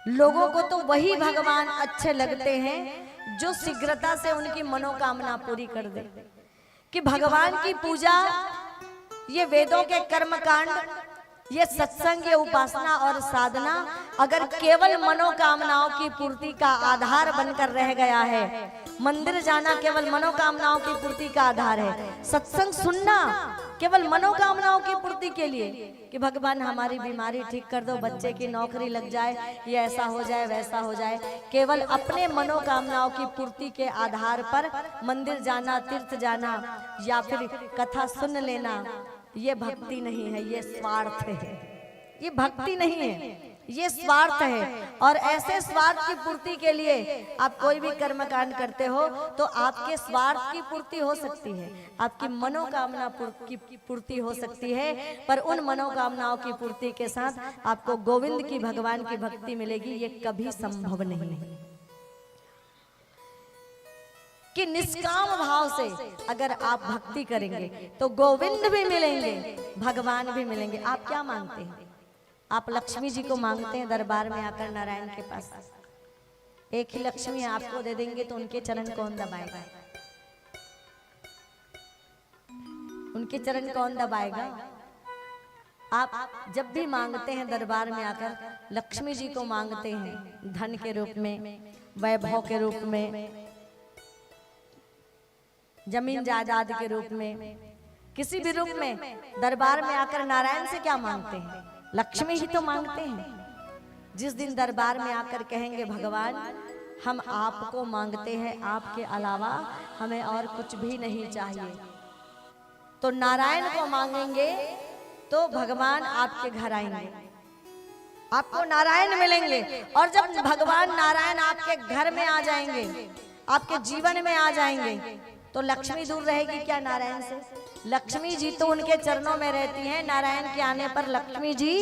लोगों को तो वही भगवान अच्छे लगते हैं जो शीघ्रता से उनकी मनोकामना पूरी कर दे। कि भगवान की पूजा, ये वेदों के कर्मकांड, ये सत्संग, ये उपासना और साधना अगर केवल मनोकामनाओं की पूर्ति का आधार बनकर रह गया है, मंदिर जाना केवल मनोकामनाओं की पूर्ति का आधार है, सत्संग सुनना केवल मनोकामनाओं की पूर्ति के लिए कि भगवान हमारी बीमारी ठीक कर दो, बच्चे की नौकरी लग जाए, ये ऐसा हो जाए वैसा हो जाए, केवल अपने मनोकामनाओं की पूर्ति के आधार पर मंदिर जाना, तीर्थ जाना या फिर कथा सुन लेना, ये भक्ति नहीं है, ये स्वार्थ है। ये भक्ति नहीं है, ये स्वार्थ है। और ऐसे स्वार्थ की पूर्ति के लिए आप कोई भी कर्मकांड करते हो तो आपके स्वार्थ की पूर्ति हो सकती है, आपकी मनोकामना की पूर्ति हो सकती है, पर उन मनोकामनाओं की पूर्ति के साथ आपको गोविंद की, भगवान की भक्ति मिलेगी, ये कभी संभव नहीं है। कि निष्काम भाव से अगर आप भक्ति करेंगे तो गोविंद भी मिलेंगे, भगवान भी मिलेंगे। आप क्या मांगते हैं? आप लक्ष्मी जी को मांगते हैं दरबार में आकर नारायण के पास, एक ही लक्ष्मी आपको दे देंगे तो उनके चरण कौन दबाएगा? उनके चरण कौन दबाएगा? आप जब भी मांगते हैं दरबार में आकर, लक्ष्मी जी को मांगते हैं धन के रूप में, वैभव के रूप में, जमीन जायदाद के रूप में, किसी भी रूप में दरबार में आकर नारायण से क्या मांगते हैं? लक्ष्मी ही तो मांगते हैं। जिस दिन दरबार में आकर कहेंगे भगवान हम आपको मांगते हैं, आपके अलावा हमें और कुछ भी नहीं चाहिए, तो नारायण को मांगेंगे तो भगवान आपके घर आएंगे, आपको नारायण मिलेंगे। और जब भगवान नारायण आपके घर में आ जाएंगे, आपके जीवन में आ जाएंगे, तो लक्ष्मी दूर रहेगी क्या नारायण से? लक्ष्मी जी तो उनके चरणों में रहती हैं। नारायण के आने पर लक्ष्मी जी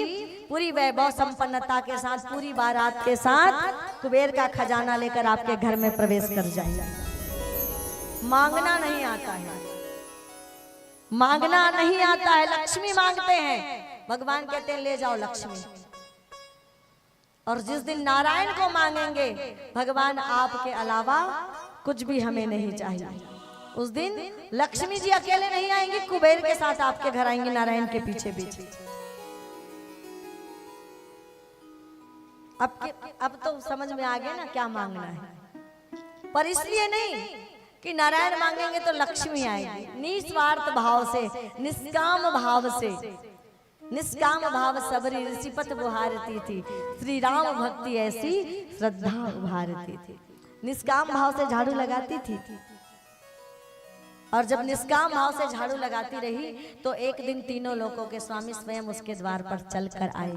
पूरी वैभव संपन्नता के साथ, पूरी बारात के साथ कुबेर का खजाना लेकर आपके घर में प्रवेश कर जाएंगे। मांगना नहीं आता है, मांगना नहीं आता है, लक्ष्मी मांगते हैं। भगवान कहते हैं ले जाओ लक्ष्मी। और जिस दिन नारायण को मांगेंगे भगवान आपके अलावा कुछ भी हमें नहीं चाहिए, उस दिन लक्ष्मी जी अकेले नहीं आएंगी, कुबेर के साथ आपके घर आएंगे नारायण के पीछे पीछे। अब तो समझ में आ गया ना क्या मांगना है। पर इसलिए नहीं कि नारायण मांगेंगे तो लक्ष्मी आएगी। निस्वार्थ भाव से, निष्काम भाव से, निष्काम भाव सबरी ऋषिपत बुहारती थी, श्री राम भक्ति ऐसी श्रद्धा उभारती थी। निष्काम भाव से झाड़ू लगाती थी, और जब निष्काम भाव से झाड़ू लगाती रही तो एक दिन तीनों लोकों के स्वामी स्वयं उसके द्वार पर चलकर आए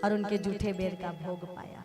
और उनके जूठे बेर का भोग पाया।